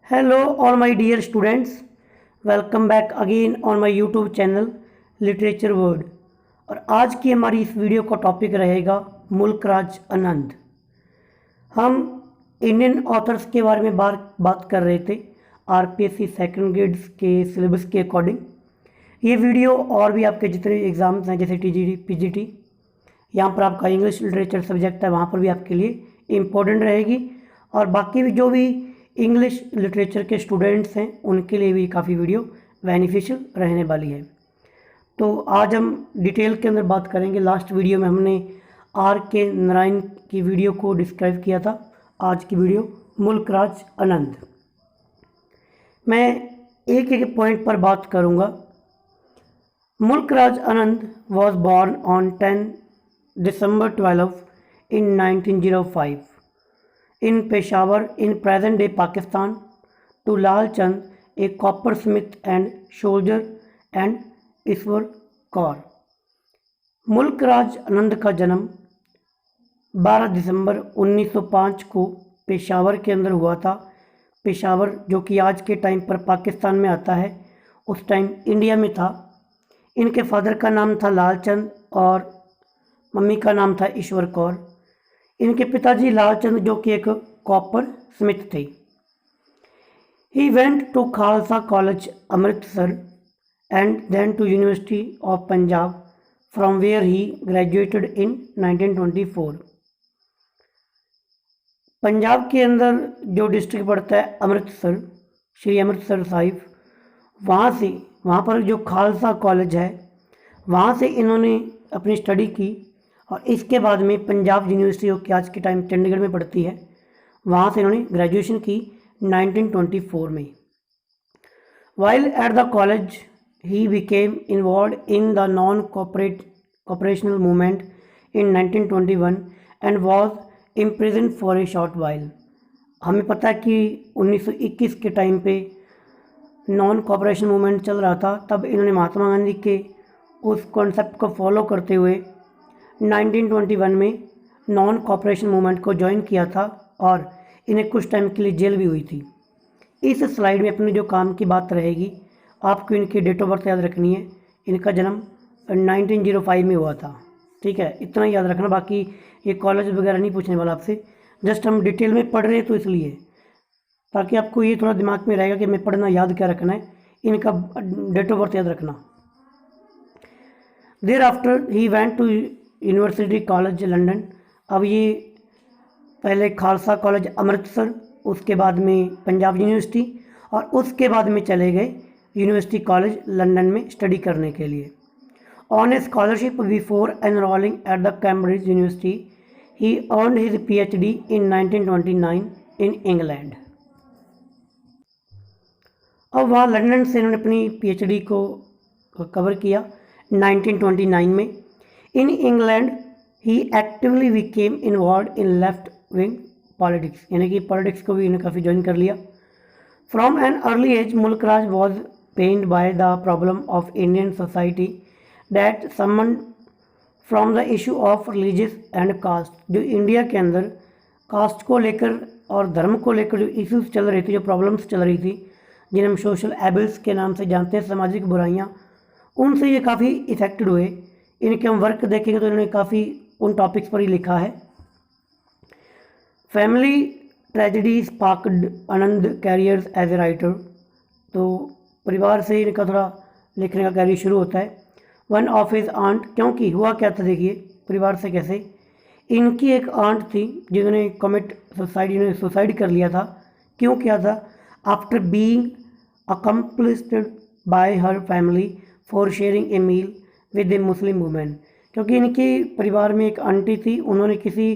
Hello all my dear students, welcome back again on my YouTube channel literature word. और आज की हमारी इस वीडियो का टॉपिक रहेगा मुल्क राज आनंद। हम इंडियन ऑथर्स के बारे में बात कर रहे थे आरपीएससी सेकंड ग्रेड्स के सिलेबस के अकॉर्डिंग। ये वीडियो और भी आपके जितने एग्ज़ाम्स हैं जैसे टीजीटी पीजीटी, यहाँ पर आपका इंग्लिश लिटरेचर सब्जेक्ट है, वहाँ पर भी आपके लिए इम्पोर्टेंट रहेगी। और बाकी भी जो भी इंग्लिश लिटरेचर के स्टूडेंट्स हैं उनके लिए भी काफ़ी वीडियो बेनिफिशियल रहने वाली है। तो आज हम डिटेल के अंदर बात करेंगे। लास्ट वीडियो में हमने आर के नारायण की वीडियो को डिस्क्राइब किया था। आज की वीडियो मुल्क राज आनंद। मैं एक एक पॉइंट पर बात करूंगा। मुल्क Raj Anand was born on 10 December 12 in 1905 in Peshawar in present day Pakistan to Lal Chand, a coppersmith and soldier and ईश्वर कौर। मुल्क राज आनंद का जन्म 12 दिसंबर 1905 को पेशावर के अंदर हुआ था। पेशावर जो कि आज के टाइम पर पाकिस्तान में आता है, उस टाइम इंडिया में था। इनके फादर का नाम था लाल चंद और मम्मी का नाम था ईश्वर कौर। इनके पिताजी लालचंद जो कि एक कॉपर स्मिथ थे। He went to Khalsa college Amritsar and then to university of Punjab from where he graduated in 1924। Punjab के अंदर जो डिस्ट्रिक्ट पड़ता है अमृतसर, श्री अमृतसर साहिब, वहाँ पर जो खालसा कॉलेज है वहाँ से इन्होंने अपनी स्टडी की। और इसके बाद में पंजाब यूनिवर्सिटी जो कि आज के टाइम चंडीगढ़ में पड़ती है, वहाँ से इन्होंने ग्रेजुएशन की 1924 में। While at the college he became involve in the non cooperational movement in 1921 and was imprison for a short while. हमें पता है कि 1921 के टाइम पे नॉन कॉपरेशन मूवमेंट चल रहा था। तब इन्होंने महात्मा गांधी के उस कॉन्सेप्ट को फॉलो करते हुए 1921 में नॉन कॉपरेशन मूवमेंट को ज्वाइन किया था और इन्हें कुछ टाइम के लिए जेल भी हुई थी। इस स्लाइड में अपने जो काम की बात रहेगी, आपको इनकी डेट ऑफ बर्थ याद रखनी है। इनका जन्म 1905 में हुआ था, ठीक है, इतना याद रखना। बाकी ये कॉलेज वगैरह नहीं पूछने वाला आपसे, जस्ट हम डिटेल में पढ़ रहे हैं तो इसलिए, ताकि आपको ये थोड़ा दिमाग में रहेगा कि मैं पढ़ना याद क्या रखना है, इनका डेट ऑफ बर्थ याद रखना। Thereafter he went to university college London. अब ये पहले खालसा कॉलेज अमृतसर, उसके बाद में पंजाब यूनिवर्सिटी और उसके बाद में चले गए यूनिवर्सिटी कॉलेज लंदन में स्टडी करने के लिए। On A scholarship before enrolling at the Cambridge university he earned his PhD in 1929 in England. अब वहाँ लंदन से इन्होंने अपनी PhD को कवर किया 1929 में। In England, he actively became involved in left-wing politics, यानी कि पॉलिटिक्स को भी इन्हें काफ़ी ज्वाइन कर लिया। From an early age, Mulk Raj was pained by the problem of Indian society that summoned from the issue of religious and caste। जो India के अंदर कास्ट को लेकर और धर्म को लेकर जो इश्यूज चल रही थी, जो प्रॉब्लम्स चल रही थी, जिन्हें हम सोशल एबल्स के नाम से जानते हैं, सामाजिक बुराइयाँ, उनसे ये काफ़ी इफेक्टेड हुए। इनके हम वर्क देखेंगे तो इन्होंने काफ़ी उन टॉपिक्स पर ही लिखा है। Family tragedy sparked Anand career's as a writer. तो परिवार से इनका थोड़ा लिखने का कैरियर शुरू होता है। वन ऑफ हिज आंट, क्योंकि हुआ क्या था, देखिए परिवार से कैसे। इनकी एक आंट थी जिन्होंने जिन्होंने सुसाइड कर लिया था। क्यों किया था? After being accomplished by her family for sharing a meal with a Muslim women. क्योंकि इनके परिवार में एक आंटी थी, उन्होंने किसी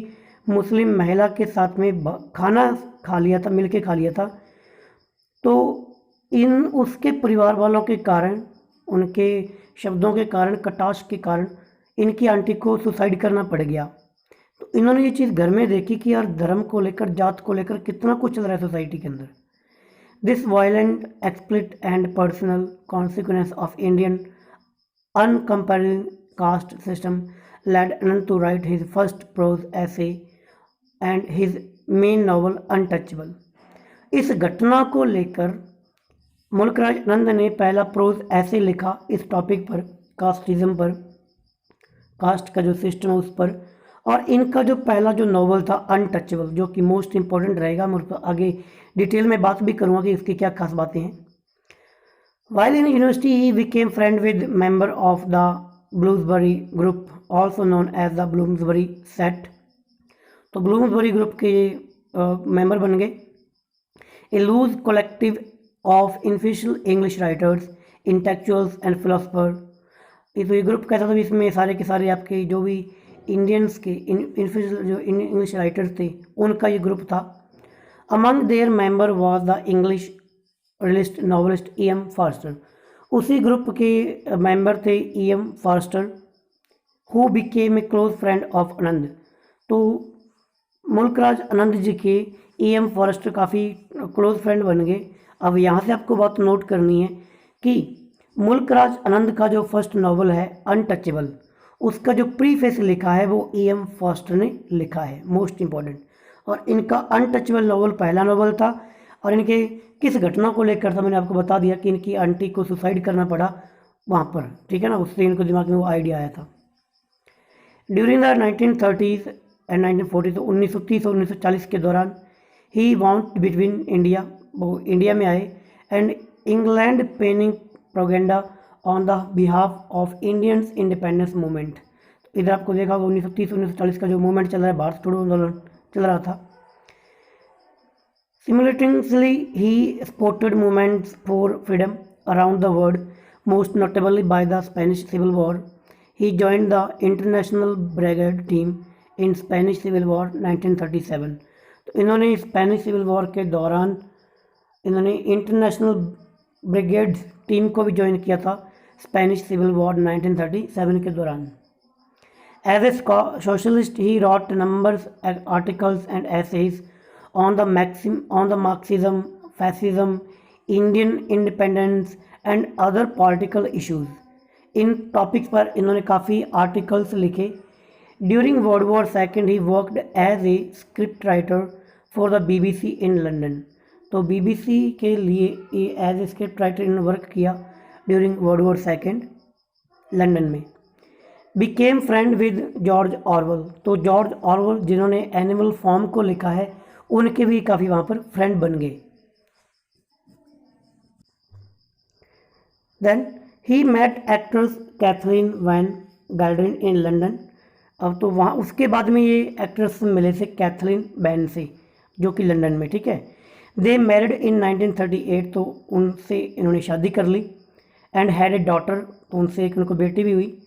मुस्लिम महिला के साथ में खाना खा लिया था, मिल के खा लिया था। तो उसके परिवार वालों के कारण, उनके शब्दों के कारण, कटाक्ष के कारण इनकी आंटी को सुसाइड करना पड़ गया। तो इन्होंने ये चीज़ घर में देखी कि यार धर्म को लेकर, जात को लेकर कितना कुछ चल रहा है सोसाइटी के अंदर। This violent explicit and personal consequence of Indian uncomparable caste system led Anand to write his first prose essay and his main novel Untouchable। इस घटना को लेकर मुल्क राज आनंद ने पहला प्रोज ऐसे लिखा इस टॉपिक पर, कास्टिज्म पर, कास्ट का जो सिस्टम है उस पर। और इनका जो पहला जो नॉवल था अनटचेबल, जो कि मोस्ट इंपॉर्टेंट रहेगा, मैं उसको आगे डिटेल में बात भी करूँगा कि इसकी क्या खास बातें हैं। While in university, he became friend with member of the Bloomsbury group, also known as the Bloomsbury set. तो ब्लूम्सबरी ग्रुप के मेंबर बन गए। A loose collective of unofficial English writers, intellectuals and philosopher. इस ग्रुप कैसा था, इसमें सारे के सारे आपके जो भी इंडियंस के इनफिशियल जो इंग्लिश राइटर्स थे उनका ये ग्रुप था। Among their member was the English realist novelist E.M. Forster. उसी ग्रुप के मेंबर थे E.M. Forster, who became a close friend of Anand. तो मुल्क राज आनंद जी के E.M. फॉर्स्टर काफ़ी क्लोज फ्रेंड बन गए। अब यहाँ से आपको बात नोट करनी है कि मुल्क राज आनंद का जो फर्स्ट नॉवल है अनटचेबल, उसका जो प्रीफेस लिखा है वो E.M. फॉर्स्टर ने लिखा है, मोस्ट इम्पॉर्टेंट। और इनका अनटचेबल नॉवल पहला नॉवल था। और इनके किस घटना को लेकर था मैंने आपको बता दिया कि इनकी आंटी को सुसाइड करना पड़ा वहाँ पर, ठीक है ना, उससे इनको दिमाग में वो आइडिया आया था। ड्यूरिंग द 1930s एंड 1940, तो 1930 और 1940 के दौरान ही वांट बिटवीन इंडिया, वो इंडिया में आए, and England penning propaganda on the behalf of Indians independence movement. इधर आपको देखा होगा 1930-1940 का जो मूवमेंट चल रहा है, भारत छोड़ो आंदोलन चल रहा था। Simultaneously, he supported movements for freedom around the world, most notably by the Spanish Civil War. He joined the International Brigade team in Spanish Civil War 1937. तो इन्होंने स्पेनिश सिविल वॉर के दौरान इन्होंने इंटरनेशनल ब्रिगेड टीम को भी join किया था Spanish civil war 1937 के दौरान। As a socialist, he wrote numerous articles and essays on the Marxism, fascism, Indian independence and other political issues. इन टॉपिक्स पर इन्होंने काफ़ी आर्टिकल्स लिखे। During world war second he worked as a script writer for the BBC in London. तो BBC के लिए as a script writer इन्होंने work किया during world war second London में। Became friend with George Orwell. तो George Orwell जिन्होंने Animal Farm को लिखा है उनके भी काफ़ी वहाँ पर फ्रेंड बन गए। Then he met actress Katherine Van Gelder in London. अब तो वहाँ उसके बाद में ये एक्ट्रेस मिले थे कैथरीन वैन से, जो कि लंदन में, ठीक है। दे मैरिड इन 1938, तो उनसे इन्होंने शादी कर ली। एंड हैड ए डॉटर, तो उनसे एक उनको बेटी भी हुई।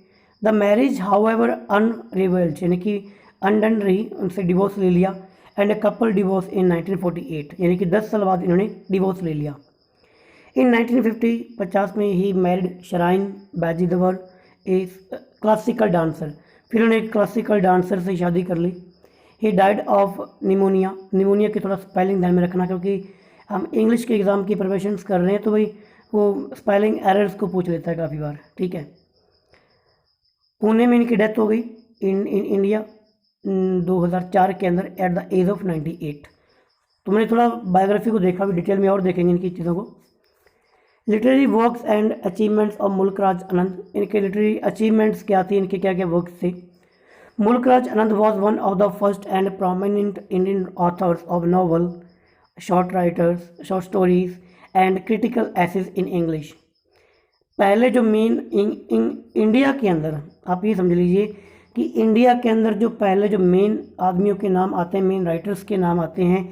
द मैरिज हाउएवर अनरिवेल्ड, यानी कि अनडन रही, उनसे डिवोर्स ले लिया। एंड ए कपल डिवोर्स इन 1948, यानी कि 10 साल बाद इन्होंने डिवोर्स ले लिया। इन 1950 में he married Shirin Vajifdar, a classical dancer. फिर उन्होंने एक क्लासिकल डांसर से शादी कर ली। He died of pneumonia. Pneumonia की थोड़ा स्पेलिंग ध्यान में रखना, क्योंकि हम इंग्लिश के एग्ज़ाम की प्रिपरेशंस कर रहे हैं, तो भाई वो स्पेलिंग एरर्स को पूछ लेता है काफ़ी बार, ठीक है। पुणे में इनकी डेथ हो गई इन इंडिया 2004 के अंदर एट द एज ऑफ 98। तो मैंने थोड़ा बायोग्राफी को देखा, भी डिटेल में और देखेंगे इनकी चीज़ों को। Literary works and achievements of मुल्क राज आनंद। इनके लिटरेरी अचीवमेंट्स क्या थी, इनके क्या क्या वर्क्स थे। Mulk Raj Anand was one of the first and prominent Indian authors of novel, short writers, short stories and critical essays in English. पहले जो मेन इंडिया के अंदर, आप ये समझ लीजिए कि इंडिया के अंदर जो पहले जो मेन आदमियों के नाम आते हैं, मेन राइटर्स के नाम आते हैं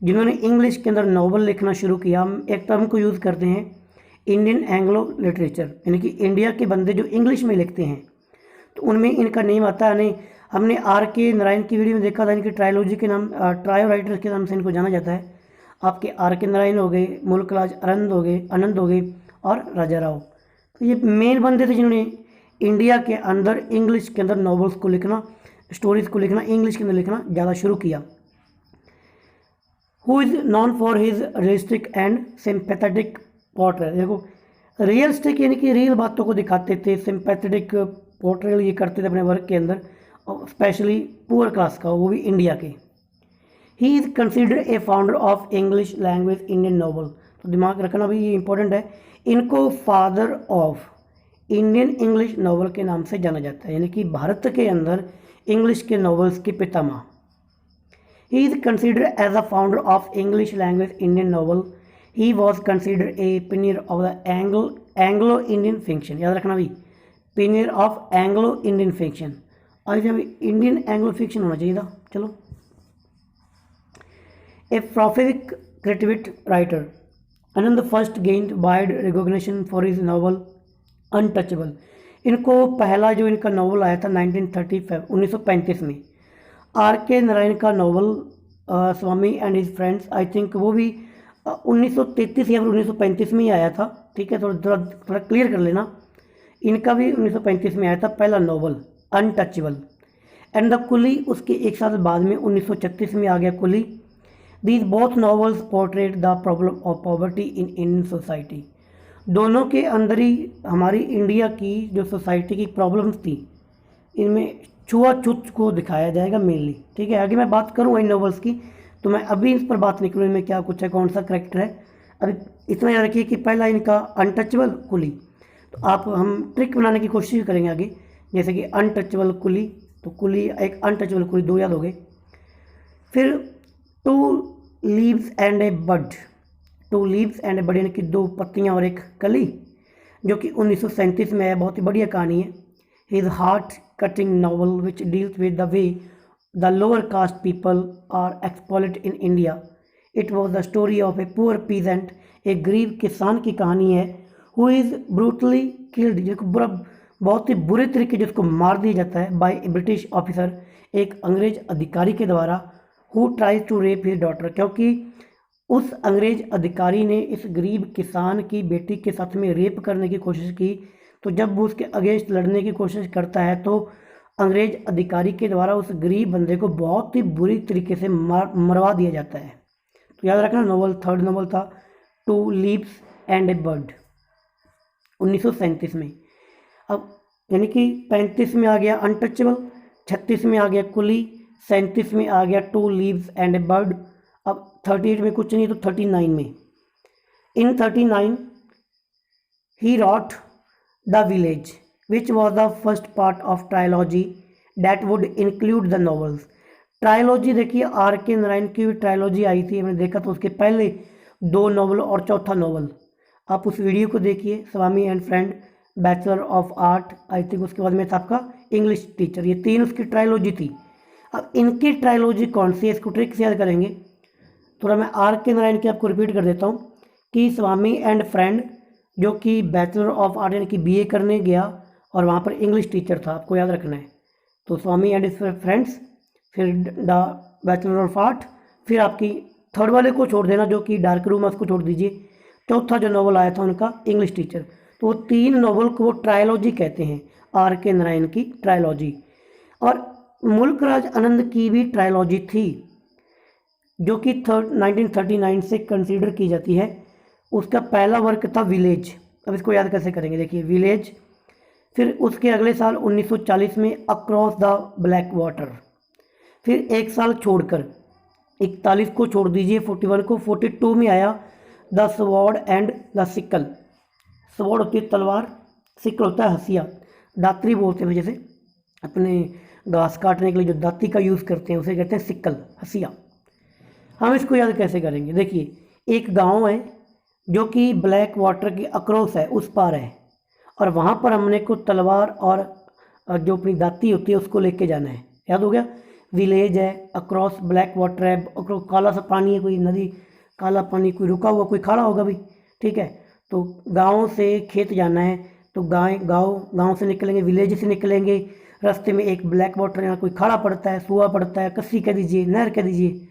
जिन्होंने इंग्लिश के अंदर नॉवल लिखना शुरू किया। हम एक टर्म को यूज़ करते हैं इंडियन एंग्लो लिटरेचर, यानी कि इंडिया के बंदे जो इंग्लिश में लिखते हैं, तो उनमें इनका नेम आता है। नहीं, हमने R.K. नारायण की वीडियो में देखा था, इनकी ट्रायोलॉजी के नाम, ट्रायो राइटर्स के नाम से इनको जाना जाता है। आपके R.K. नारायण हो गए, मुल्क राज आनंद हो गए और राजा राव। तो ये मेन बंदे थे जिन्होंने इंडिया के अंदर इंग्लिश के अंदर नॉवेल्स को लिखना, स्टोरीज को लिखना, इंग्लिश के अंदर लिखना ज़्यादा शुरू किया। Who is non for his realistic and sympathetic portrait. देखो, रियलिस्टिक यानी कि रियल बातों को दिखाते थे, सिंपैथेटिक पोर्ट्रेट ये करते थे अपने वर्क के अंदर, और स्पेशली पुअर क्लास का, वो भी इंडिया के। ही is considered a founder of English language Indian novel. तो दिमाग रखना भी ये इंपॉर्टेंट है, इनको father of Indian English novel के नाम से जाना जाता है, यानी कि भारत के अंदर इंग्लिश के नॉवेल्स के पितामह। He is considered as a founder of English language Indian novel. He was considered a pioneer of the Anglo Indian fiction. याद रखना भी, pioneer of Anglo Indian fiction. आज अभी इंडियन एंग्लो फिक्शन होना चाहिए था। चलो, a prophetic creative writer, Anand first gained wide recognition for his novel Untouchable. इनको पहला जो इनका नॉवल आया था 1935 में, आर के नारायण का novel Swami and his friends, I think वो भी 1933 या फिर 1935 में ही आया था। ठीक है, थोड़ा क्लियर कर लेना, इनका भी 1935 में आया था पहला novel Untouchable. And the Coolie उसके एक साल बाद में 1936 में आ गया Coolie. These both novels portrait the problem of poverty in Indian society. दोनों के अंदर ही हमारी इंडिया की जो सोसाइटी की प्रॉब्लम्स थी, इनमें छुआछूत को दिखाया जाएगा मेनली। ठीक है, आगे मैं बात करूँगा इन नॉवेल्स की, तो मैं अभी इस पर बात नहीं करूँ इनमें क्या कुछ है, कौन सा करेक्टर है। अभी इतना याद रखिए कि पहला इनका अनटचेबल कुली। तो आप हम ट्रिक बनाने की कोशिश करेंगे आगे, जैसे कि अनटचेबल कुली, तो कुली एक अनटचेबल कुली, दो याद हो गए। फिर two leaves and a bud, two leaves and a bud यानी कि दो पत्तियाँ और एक कली, जो कि 1937 में है, बहुत ही बढ़िया कहानी है। His heart cutting novel which deals with the way the lower caste people are exploited in India. It was the story of a poor peasant, एक गरीब किसान की कहानी है, हु इज़ ब्रूटली किल्ड, जिसको बहुत ही बुरे तरीके जिसको मार दिया जाता है बाय ए ब्रिटिश ऑफिसर, एक अंग्रेज अधिकारी के द्वारा, who tries to rape his daughter, क्योंकि उस अंग्रेज अधिकारी ने इस गरीब किसान की बेटी के साथ में रेप करने की कोशिश की। तो जब वो उसके अगेंस्ट लड़ने की कोशिश करता है तो अंग्रेज अधिकारी के द्वारा उस गरीब बंदे को बहुत ही बुरी तरीके से मरवा दिया जाता है। तो याद रखना, नॉवल थर्ड नॉवल था two leaves and a bird 1937 में। अब यानी कि 35 में आ गया अनटचेबल, 36 में आ गया कुली, 37 में आ गया two leaves and a bird. अब 38 में कुछ नहीं तो 39 में, in 39 he wrote the village which was the first part of trilogy that would include the novels. Trilogy देखिए, आर के नारायण की भी ट्रायोलॉजी आई थी, हमने देखा, तो उसके पहले दो नॉवल और चौथा नॉवल, आप उस वीडियो को देखिए, Swami and friend, bachelor of art, I think उसके बाद में था आपका इंग्लिश टीचर, ये तीन उसकी ट्रायोलॉजी थी। अब इनकी ट्रायोलॉजी कौन सी है, इसको ट्रिक से याद करेंगे। थोड़ा मैं आर के नारायण की आपको रिपीट कर देता हूँ कि स्वामी एंड फ्रेंड, जो कि बैचलर ऑफ आर्ट यानी कि बीए करने गया और वहाँ पर इंग्लिश टीचर था, आपको याद रखना है। तो स्वामी एंड फ्रेंड्स, फिर द बैचलर ऑफ आर्ट, फिर आपकी थर्ड वाले को छोड़ देना जो कि डार्क रूम है, उसको छोड़ दीजिए। चौथा जो नॉवल आया था उनका इंग्लिश टीचर। तो वो तीन नॉवल को वो ट्रायोलॉजी कहते हैं, आर के नारायण की ट्रायोलॉजी। और मुल्क राज आनंद की भी ट्रायोलॉजी थी, जो कि 1939 से कंसीडर की जाती है। उसका पहला वर्क था विलेज। अब इसको याद कैसे करेंगे, देखिए विलेज, फिर उसके अगले साल 1940 में अक्रॉस द ब्लैक वाटर, फिर एक साल छोड़कर 41 को छोड़ दीजिए, 41 को 42 में आया the sword and the sickle. Sword होती है तलवार, सिकल होता है हसिया, दात्री बोलते हैं, जैसे अपने घास काटने के लिए जो दाती का यूज़ करते हैं उसे कहते हैं सिकल, हसिया। हम इसको याद कैसे करेंगे, देखिए एक गांव है जो कि ब्लैक वाटर के अक्रॉस है, उस पार है, और वहाँ पर हमने को तलवार और जो अपनी दाती होती है उसको लेके जाना है। याद हो गया, विलेज है, अक्रॉस ब्लैक वाटर है, अक्रॉस काला सा पानी है, कोई नदी काला पानी, कोई रुका हुआ, कोई खड़ा होगा भी। ठीक है, तो गाँव से खेत जाना है, तो गाँव से निकलेंगे, विलेज से निकलेंगे, रास्ते में एक ब्लैक वाटर यहाँ कोई खड़ा पड़ता है, सूआ पड़ता है, कस्सी कह दीजिए, नहर कह दीजिए,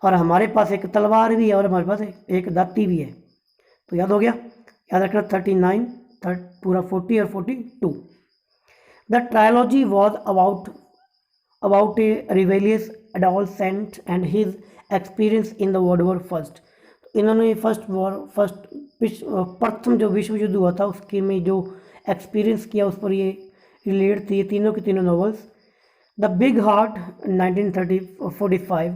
और हमारे पास एक तलवार भी है और हमारे पास एक दाती भी है। तो याद हो गया, याद रखना 39 पूरा 40 और 42। The trilogy was about a rebellious adolescent and his experience in the world war first. इन्होंने प्रथम जो विश्व युद्ध हुआ था उसके में जो एक्सपीरियंस किया उस पर ये रिलेट थी, ये तीनों की तीनों novels. The big heart 1945,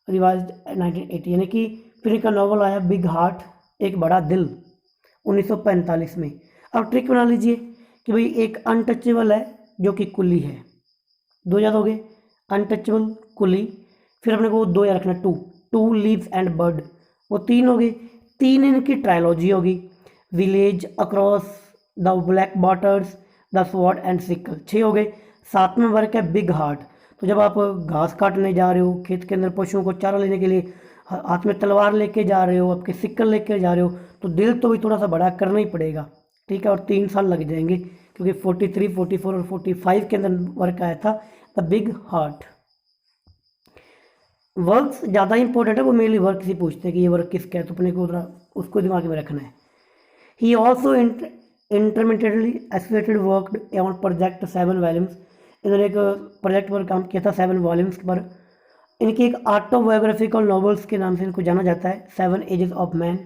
revised 1980, यानी कि फिर इनका नॉवल आया बिग हार्ट, एक बड़ा दिल, 1945 में। अब ट्रिक बना लीजिए कि भाई एक अनटचेबल है जो कि कुली है, दो याद हो गए, अनटचेबल कुली, फिर अपने को दो याद रखना, टू लीव्स एंड बर्ड, वो तीन हो गए, तीन इनकी ट्रायलॉजी होगी, village, across the black waters, the sword and sickle, 6 हो गए। सातवां वर्क है बिग हार्ट, तो जब आप घास काटने जा रहे हो, खेत के अंदर पशुओं को चारा लेने के लिए हाथ में तलवार लेके जा रहे हो, आपके सिक्कल लेके जा रहे हो, तो दिल तो भी थोड़ा सा बड़ा करना ही पड़ेगा, ठीक है, और 3 साल लग जाएंगे, क्योंकि 43, 44 और 45 के अंदर वर्क आया था द बिग हार्ट। वर्क्स ज़्यादा इंपॉर्टेंट है, वो मेनली वर्क से पूछते हैं कि ये वर्क किसका है, तो अपने को उधर उसको दिमाग में रखना है। He also intermediately associated worked on project 7 volumes, इन्होंने एक प्रोजेक्ट पर काम किया था 7 वॉल्यूम्स पर। इनकी एक ऑटोबायोग्राफिकल नॉवेल्स के नाम से इनको जाना जाता है, 7 ages of man,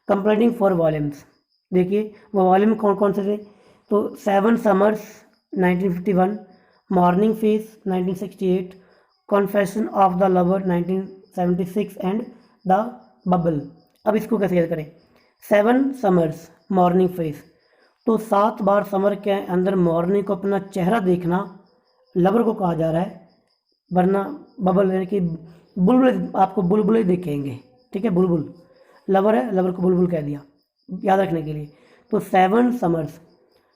completing 4 volumes. देखिए वो वॉल्यूम कौन कौन से थे, तो 7 summers 1951, morning face 1968, confession of the lover 1976 and the bubble. अब इसको कैसे याद करें, 7 समर्स मॉर्निंग फेस, तो 7 बार समर के अंदर मॉर्निंग को अपना चेहरा देखना लवर को कहा जा रहा है, वरना बबल यानी कि बुलबुल, आपको बुलबुल दिखेंगे, ठीक है, बुलबुल लवर है, लवर को बुलबुल कह दिया याद रखने के लिए। तो 7 समर्स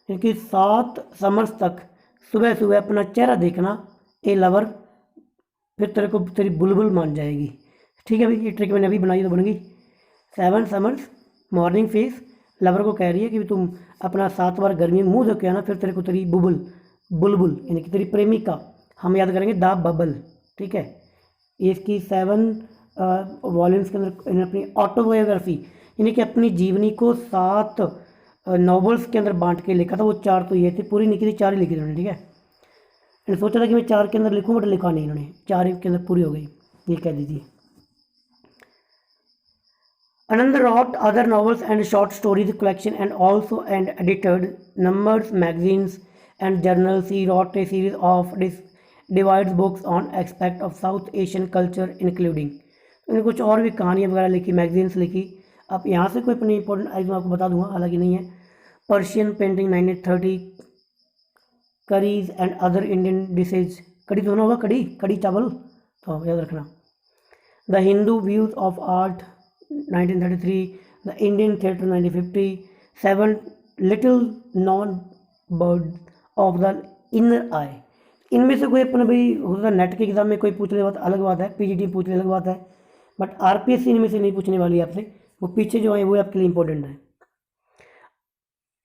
यानी कि 7 समर्स तक सुबह सुबह अपना चेहरा देखना, ए लवर, फिर तेरे को तेरी बुलबुल मान जाएगी, ठीक है भाई, ये ट्रिक मैंने अभी बनाई तो बन गई। 7 समर्स मॉर्निंग फेस, लवर को कह रही है कि तुम अपना 7 बार गर्मी में मुंह धो के आना, फिर तेरे को तेरी बुलबुल यानी कि तेरी प्रेमिका, हम याद करेंगे द बबल, ठीक है। ये इसकी 7 वॉल्यूम्स के अंदर इन्होंने अपनी ऑटोबायोग्राफी यानी कि अपनी जीवनी को 7 नॉवेल्स के अंदर बांट के लिखा था, वो 4 तो ये थी, पूरी लिखी थी, 4 ही लिखी थी उन्होंने, ठीक है। इन्होंने सोचा था कि मैं 4 के अंदर लिखूँ, बट लिखा नहीं इन्होंने, 4 के अंदर पूरी हो गई, ये कह दीजिए। Anand wrote other novels and short stories collection and also and edited numbers, magazines and journals. He wrote a series of divides books on aspect of South Asian culture including. उन्होंने कुछ और भी कहानियाँ वगैरह लिखी, मैगजीन्स लिखी। अब यहाँ से कोई अपनी इंपॉर्टेंट आइटम आपको बता दूंगा, हालांकि नहीं है। Persian painting 1930, curries and other Indian dishes, कड़ी तो ना होगा, कड़ी चावल, तो याद रखना। The Hindu views of art 1933, the Indian theatre 1950, 7 little known bird of the inner eye. इनमें से कोई अपने भाई होता नेट के एग्जाम में कोई पूछने बात अलग बात है, पीजीटी पूछने अलग बात है, बट आरपीएससी इनमें से नहीं पूछने वाली है आपसे, वो पीछे जो है वो आपके लिए इंपॉर्टेंट है।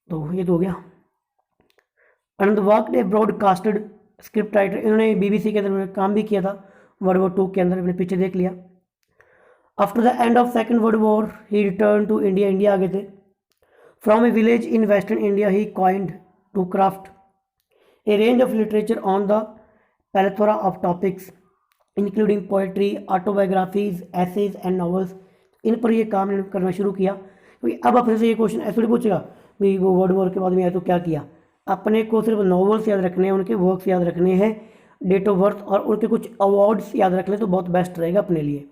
तो ये तो हो गया। आनंद वर्कड ए ब्रॉडकास्टेड स्क्रिप्ट राइटर, इन्होंने बीबीसी के अंदर काम भी किया था, वर्ल्ड वॉर 2 के अंदर, अपने पीछे देख लिया। After the end of second world war he return to India, India आ गए थे। From a village in western India he coined to craft a range of literature on the plethora of topics including poetry, autobiographies, essays and novels. इन पर ये काम करना शुरू किया। क्योंकि अब अपने से ये क्वेश्चन ऐसे नहीं पूछेगा भाई वो वर्ल्ड वॉर के बाद में आया तो क्या किया, अपने को सिर्फ नॉवेल्स याद रखने हैं, उनके वर्क्स याद रखने हैं, डेट ऑफ बर्थ और उनके कुछ अवार्ड्स याद रख लें तो बहुत बेस्ट रहेगा अपने लिए।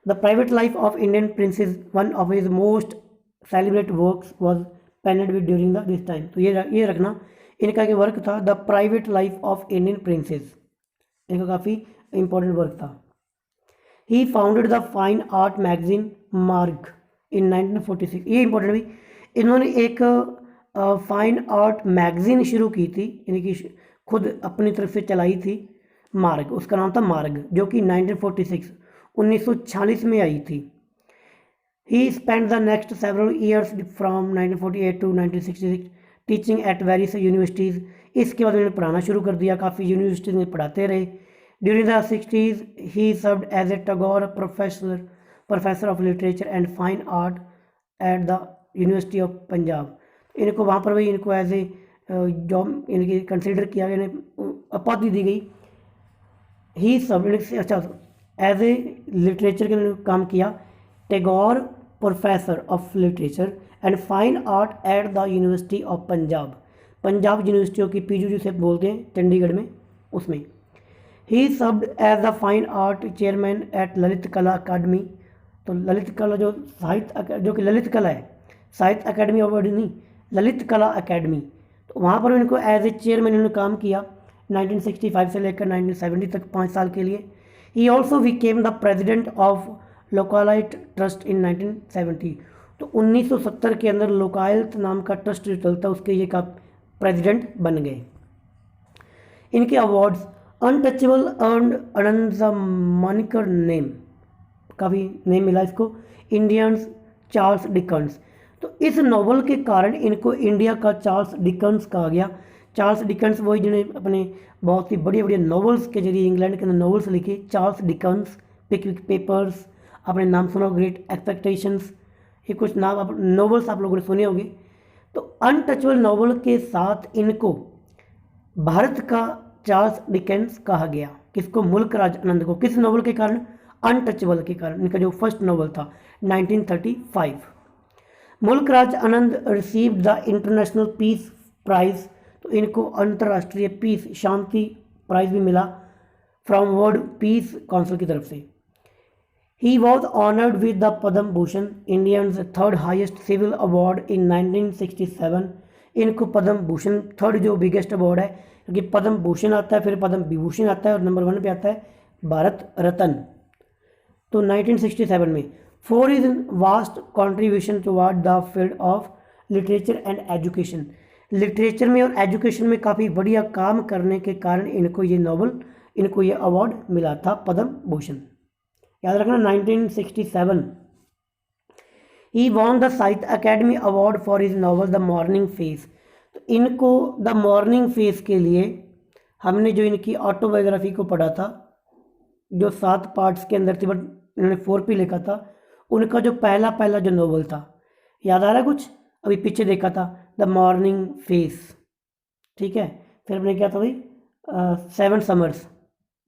The private life of Indian princes, one of his most celebrate works was penned with during this time. तो ये रखना, इनका एक वर्क था the private life of Indian princes, इनका काफ़ी इंपॉर्टेंट वर्क था। He founded the fine art magazine Marg in 1946, ये इंपॉर्टेंट भी, इन्होंने एक फाइन आर्ट मैगजीन शुरू की थी, यानी कि खुद अपनी तरफ से चलाई थी, मार्ग, उसका नाम था मार्ग, जो कि 1946 में आई थी। He spend the next several years from 1948 to 1966 teaching at various universities. इसके बाद उन्होंने पढ़ाना शुरू कर दिया, काफ़ी यूनिवर्सिटीज़ में पढ़ाते रहे। During the 60s he served as a Tagore professor of literature and fine art at the university of Punjab. इनको वहाँ पर भी इनको एज ए जॉब इनकी कंसिडर किया गया, इन्हें उपाधि दी गई। ही सब अच्छा एज ए लिटरेचर के लिए काम किया, Tagore professor of literature and fine art at the university of Punjab, Punjab university की पीयू जिसे बोलते हैं चंडीगढ़ में, उसमें। He served as the fine art chairman at Lalit Kala Akademi. तो ललित कला जो जो कि ललित कला है, साहित्य अकादमी अवार्ड नहीं, ललित कला अकादमी, तो वहाँ पर इनको एज ए चेयरमैन इन्होंने काम किया 1965 से लेकर 1970 तक 5 साल के लिए। He also became the president of Lokayat trust in 1970। तो 1970 के अंदर लोकायत नाम का ट्रस्ट जो चलता है उसके ये का प्रेसिडेंट बन गए। इनके awards, untouchable earned Anand the moniker name, काफ़ी नेम मिला इसको, इंडियंस चार्ल्स डिकन्स। तो इस नॉवल के कारण इनको इंडिया का चार्ल्स डिकन्स कहा गया। चार्ल्स डिकन्स वही जिन्हें अपने बहुत ही बढ़िया बढ़िया नॉवल्स के जरिए इंग्लैंड के अंदर नॉवल्स लिखे, चार्ल्स डिकन्स, पिकविक पेपर्स, आपने नाम सुना, ग्रेट एक्सपेक्टेशंस, ये कुछ नाम आप नॉवल्स आप लोगों ने सुने होंगे। तो अनटचेबल नॉवल के साथ इनको भारत का चार्ल्स डिकेंस कहा गया। किसको? मुल्क राज आनंद को। किस नॉवल के कारण? अनटचेबल के कारण। इनका जो फर्स्ट नॉवल था 1935। Mulk Raj Anand received the international peace prize. तो इनको अंतर्राष्ट्रीय पीस शांति प्राइज भी मिला फ्रॉम वर्ल्ड पीस काउंसिल की तरफ से। He was honoured with the Padma Bhushan, Indians third highest civil award in 1967। इनको पद्म भूषण थर्ड जो बिगेस्ट अवार्ड है, क्योंकि पद्म भूषण आता है, फिर पद्म विभूषण आता है और नंबर 1 पे आता है भारत रत्न। तो 1967 में for his vast contribution toward the field of literature and education, literature में और एजुकेशन में काफ़ी बढ़िया काम करने के कारण इनको ये नॉवल, इनको ये अवार्ड मिला था पद्म भूषण। याद रखना 1967। ही won the Sahitya Akademi award for his novel the morning face. तो इनको द मॉर्निंग फेस के लिए हमने जो इनकी ऑटोबायोग्राफी को पढ़ा था, जो 7 पार्ट्स के अंदर थी, बट इन्होंने 4P लिखा था, उनका जो पहला जो नॉवल था, याद आ रहा है कुछ? अभी पीछे देखा था द मॉर्निंग फेस, ठीक है। फिर हमने क्या था भाई 7 समर्स,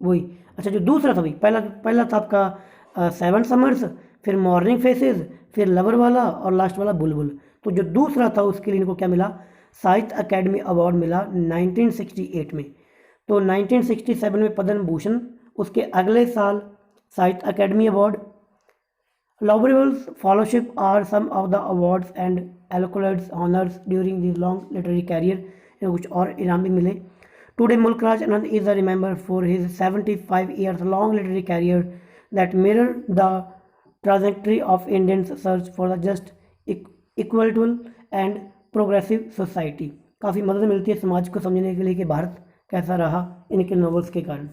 वही। अच्छा, जो दूसरा था भाई, पहला था आपका 7 समर्स, फिर मॉर्निंग फेसेस, फिर लवर वाला और लास्ट वाला बुलबुल। तो जो दूसरा था उसके लिए इनको क्या मिला? साहित्य अकेडमी अवार्ड मिला 1968 में। तो 1967 में पद्म भूषण, उसके अगले साल साहित्य अकेडमी अवार्ड। लॉबरेबल्स fellowship are some of the awards and accolades honours during this long literary career. कुछ और इनाम भी मिले। Today, Mulk Raj Anand is remembered for his 75 years long literary career that mirrored the trajectory of Indians' search for the just, equitable and progressive society। काफ़ी मदद मिलती है समाज को समझने के लिए कि भारत कैसा रहा इनके नॉवेल्स के कारण।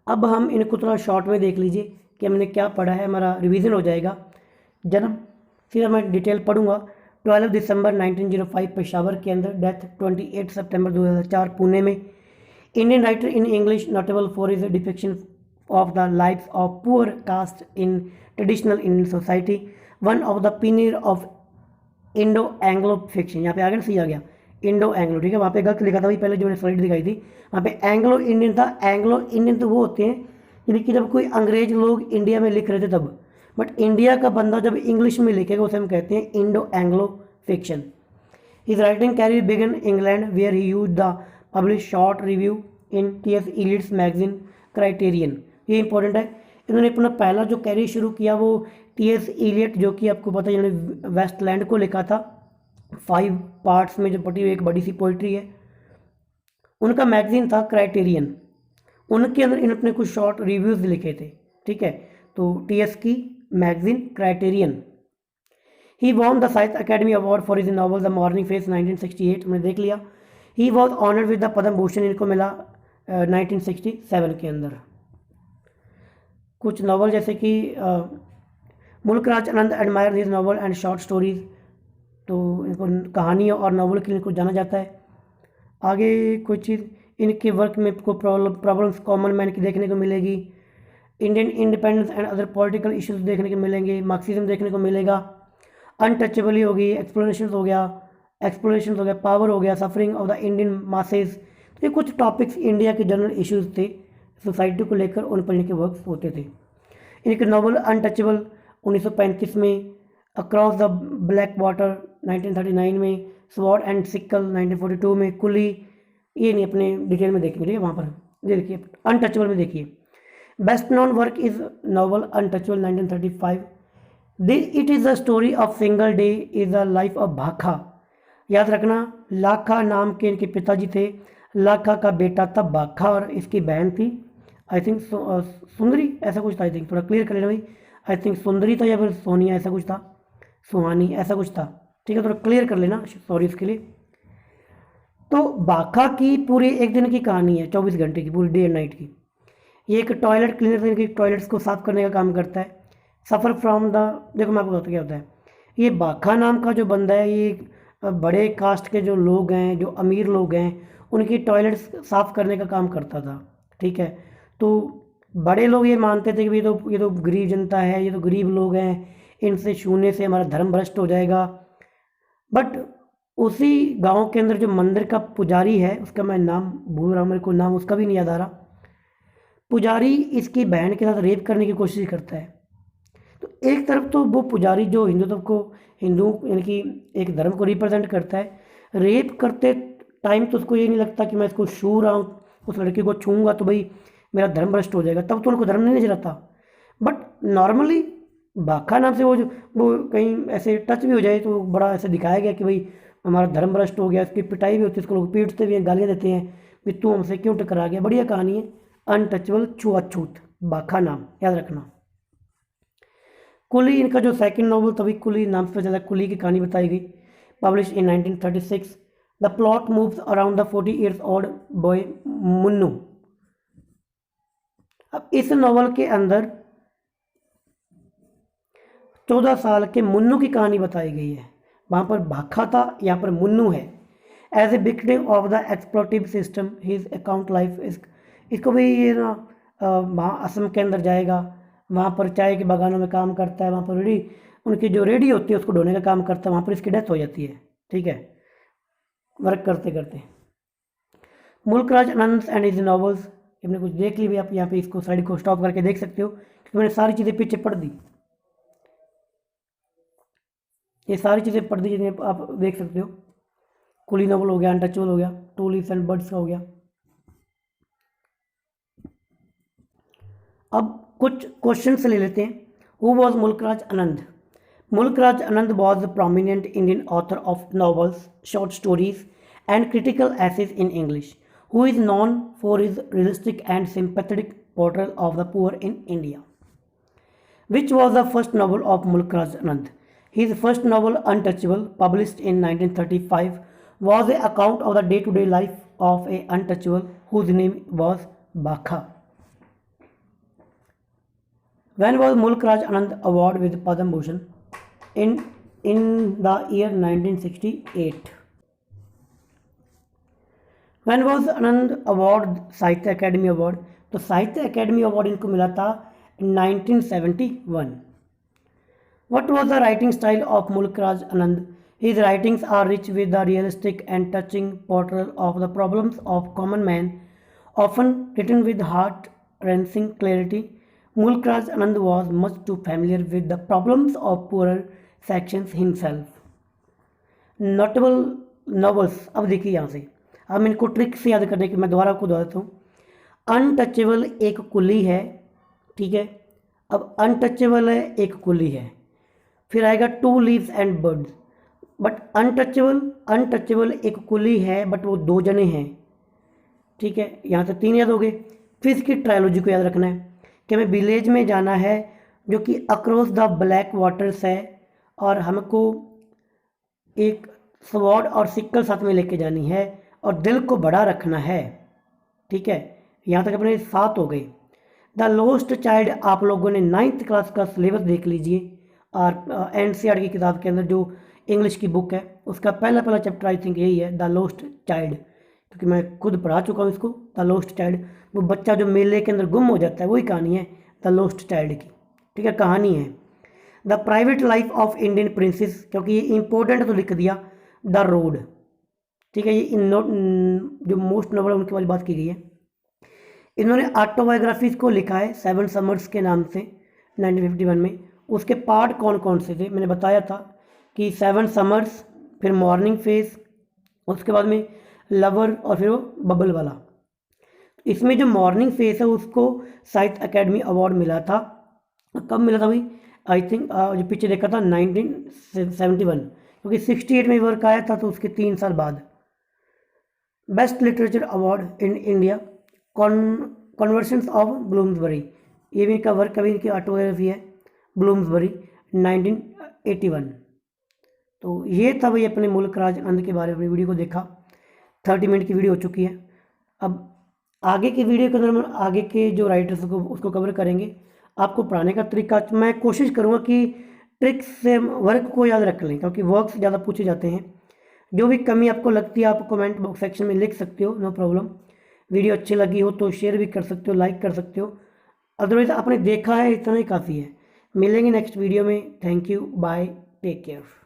अब हम इनको थोड़ा शॉर्ट में देख लीजिए कि हमने क्या पढ़ा है, हमारा रिवीजन हो जाएगा। जन्म फिर मैं डिटेल पढ़ूंगा। 12 दिसंबर 1905 पेशावर के अंदर, डेथ 28 सितंबर 2004 पुणे में। Indian writer in English, notable for his depiction of the life's of poor caste in traditional Indian society, one of the pioneer of Indo Anglo fiction. यहाँ पे आगे सही आ गया इंडो एंग्लो, ठीक है। वहाँ पे गलत लिखा था भाई, पहले जो मैंने स्लाइड दिखाई थी वहाँ पे एंग्लो इंडियन था। एंग्लो इंडियन तो वो होते हैं यानी कि जब कोई अंग्रेज लोग इंडिया में लिख रहे थे तब, बट इंडिया का बंदा जब इंग्लिश में लिखेगा उसे हम कहते हैं Indo Anglo fiction. His writing career began England where he use the publish short review in T.S. Eliot's magazine criterion. ये इंपॉर्टेंट है। इन्होंने अपना पहला जो कैरियर शुरू किया वो T.S. इलियट, जो कि आपको पता है इन्होंने वेस्टलैंड को लिखा था 5 पार्ट्स में जो बटी हुई एक बड़ी सी पोइट्री है, उनका मैगजीन था क्राइटेरियन। उनके अंदर इन्होंने कुछ शॉर्ट रिव्यूज़ लिखे थे, ठीक है। तो T.S. की magazine criterion. He won the Sahitya Akademi award for his novel the morning face 1968, हमने देख लिया। He was honoured with the Padma Bhushan, इनको मिला 1967 के अंदर। कुछ नॉवल जैसे कि Mulk Raj Anand admire his novel and short stories, तो इनको कहानियों और नॉवल के लिए इनको जाना जाता है। आगे कुछ चीज़ इनके वर्क में आपको प्रॉब्लम्स कॉमन मैन की देखने को मिलेगी, Indian independence and other political issues देखने को मिलेंगे, मार्क्सिज्म देखने को मिलेगा, अनटचेबल होगी, एक्सप्लोरेशन हो गया, पावर हो गया, suffering of the Indian masses. तो ये कुछ टॉपिक्स इंडिया के जनरल इश्यूज थे सोसाइटी को लेकर, उन पर इनके वर्क्स होते थे। इनके नॉवल अनटचेबल 1935 में, अक्रॉस द ब्लैक वाटर 1939 में, स्वॉर्ड एंड सिकल 1942 में, कुली, ये नहीं अपने डिटेल में देखेंगे, ठीक है, वहाँ पर ये देखिए अनटचेबल में देखिए। Best known work is novel untouchable 1935। It is the story of single day is the life of भाखा। याद रखना, लाखा नाम के इनके पिताजी थे, लाखा का बेटा था भाखा और इसकी बहन थी आई थिंक सुंदरी, ऐसा कुछ था, आई थिंक थोड़ा क्लियर कर लेना भाई, आई थिंक सुंदरी था या फिर सोनिया, ऐसा कुछ था, सुहानी ऐसा कुछ था, ठीक है, थोड़ा क्लियर कर लेना, सॉरी इसके लिए। तो भाखा की पूरी एक दिन की कहानी है, 24 घंटे की, पूरी डे एंड नाइट की। ये एक टॉयलेट क्लीनर, इनकी टॉयलेट्स को साफ करने का काम करता है। सफ़र फ्रॉम द, देखो मैं आपको बताता क्या होता है, ये भाखा नाम का जो बंदा है, ये बड़े कास्ट के जो लोग हैं, जो अमीर लोग हैं, उनकी टॉयलेट्स साफ़ करने का काम करता था, ठीक है। तो बड़े लोग ये मानते थे कि ये तो गरीब जनता है, ये तो गरीब लोग हैं, इनसे छूने से हमारा धर्म भ्रष्ट हो जाएगा। बट उसी गांव के अंदर जो मंदिर का पुजारी है, उसका मैं नाम भूल रहा हूँ, मेरे को नाम उसका भी नहीं याद आ रहा, पुजारी इसकी बहन के साथ रेप करने की कोशिश करता है। तो एक तरफ तो वो पुजारी जो हिंदू यानी कि एक धर्म को रिप्रेजेंट करता है, रेप करते टाइम तो उसको ये नहीं लगता कि मैं इसको छू रहा हूँ, उस लड़की को छूँगा तो भाई मेरा धर्म भ्रष्ट हो जाएगा, तब तो उनको धर्म नहीं नजर आता। बट नॉर्मली भाखा नाम से वो कहीं ऐसे टच भी हो जाए तो बड़ा ऐसे दिखाया गया कि भाई हमारा धर्म भ्रष्ट हो गया, इसकी पिटाई भी होती है, इसको लोग पीटते भी हैं, गालियाँ देते हैं, भी तू हमसे क्यों टकरा गया। बढ़िया कहानी है, अनटचेबल छुआछूत, भाखा नाम याद रखना। कुली इनका जो सेकंड नॉवल, तभी कुली नाम से ज़्यादा कुली की कहानी बताई गई, publish in 1936। The plot moves around the 40 years old boy Munnu. अब इस नॉवल के अंदर 14 साल के मुन्नू की कहानी बताई गई है। वहाँ पर भाखा था, यहाँ पर मुन्नू है। As a victim of the exploitative system his account life is, इसको भी ये ना वहाँ असम के अंदर जाएगा, वहाँ पर चाय के बागानों में काम करता है, वहाँ पर उनकी जो रेडी होती है उसको ढोने का काम करता है, वहाँ पर इसकी डेथ हो जाती है, ठीक है, वर्क करते करते। मुल्क राज आनंद एंड हिज नॉवेल्स, आपने कुछ देख ली भी, आप यहाँ पे इसको स्लाइड को स्टॉप करके देख सकते हो क्योंकि मैंने सारी चीज़ें पीछे पढ़ दी, ये सारी चीज़ें पढ़ दी जिन्हें आप देख सकते हो। कुली नॉवल हो गया, अनटचेबल हो गया, टू लीव्स एंड बर्ड्स का हो गया। अब कुछ क्वेश्चंस ले लेते हैं। हु वॉज मुल्क Raj Anand? Mulk Raj Anand was the prominent Indian author of novels, short stories and critical essays in English, who is known for his realistic and sympathetic portrayal of the poor in India. Which was the first novel of Mulk Raj Anand? His first novel, Untouchable, published in 1935, was an account of the day-to-day life of a untouchable whose name was Bakha. When was Mulk Raj Anand awarded with Padma Bhushan? In the year 1968. When was Anand award, साहित्य Akademi award? तो साहित्य Akademi award इनको मिला था 1971। What was the writing style of Mulk Raj Anand? His writings are rich with the realistic and touching portrayal of the problems of common man, often written with heart-wrenching clarity. Mulk Raj Anand was much too familiar with the problems of poorer sections himself. Notable novels, अब देखिए यहाँ से, अब इनको trick से याद करने की मैं दोबारा आपको दोहराता हूँ। अनटचेबल एक कुली है, ठीक है, अब अनटचेबल है एक कुली है, फिर आएगा two leaves and birds. But untouchable एक कुली है बट वो दो जने हैं, ठीक है, यहाँ से तीन याद हो गए। फिर इसकी ट्रायोलॉजी को याद रखना है कि हमें विलेज में जाना है जो कि अक्रॉस द ब्लैक वाटर्स है, और हमको एक स्वॉर्ड और सिक्कल साथ में लेके जानी है और दिल को बड़ा रखना है, ठीक है। यहाँ तक अपने 7 हो गए। द लॉस्ट चाइल्ड, आप लोगों ने 9th क्लास का सिलेबस देख लीजिए, और NCERT की किताब के अंदर जो इंग्लिश की बुक है उसका पहला चैप्टर आई थिंक यही है, द लॉस्ट चाइल्ड, क्योंकि मैं खुद पढ़ा चुका हूँ इसको। द लॉस्ट चाइल्ड, वो बच्चा जो मेले के अंदर गुम हो जाता है, वही कहानी है द लॉस्ट चाइल्ड की, ठीक है, कहानी है। The private life of Indian princess, क्योंकि ये इंपॉर्टेंट तो लिख दिया, द रोड, ठीक है, ये जो मोस्ट नोबल उनके बारे में बात की गई है। इन्होंने ऑटोबायोग्राफीज को लिखा है 7 समर्स के नाम से 1951 में। उसके पार्ट कौन कौन से थे मैंने बताया था कि 7 समर्स, फिर मॉर्निंग फेस, उसके बाद में लवर और फिर वो बबल वाला। इसमें जो मॉर्निंग फेस है उसको साहित्य अकेडमी अवार्ड मिला था। कब मिला था भाई? आई थिंक जो पीछे देखा था 1971, क्योंकि 68 में वर्क आया था तो उसके 3 साल बाद। Best literature award in India, conversations of Bloomsbury, ये भी इनका वर्क, कभी इनकी ऑटोबायोग्राफी है, ब्लूम्सबरी 1981। तो ये था भाई अपने मुल्क राज आनंद के बारे में। वीडियो को देखा, 30 मिनट की वीडियो हो चुकी है। अब आगे की वीडियो के अंदर हम आगे के जो राइटर्स को उसको कवर करेंगे। आपको पढ़ाने का तरीका मैं कोशिश करूँगा कि ट्रिक्स से वर्क को याद रख लें, क्योंकि वर्क से ज़्यादा पूछे जाते हैं। जो भी कमी आपको लगती है आप कमेंट बॉक्स सेक्शन में लिख सकते हो, नो प्रॉब्लम। वीडियो अच्छी लगी हो तो शेयर भी कर सकते हो, लाइक कर सकते हो। अदरवाइज आपने देखा है इतना ही काफ़ी है। मिलेंगे नेक्स्ट वीडियो में। Thank you, bye, take care.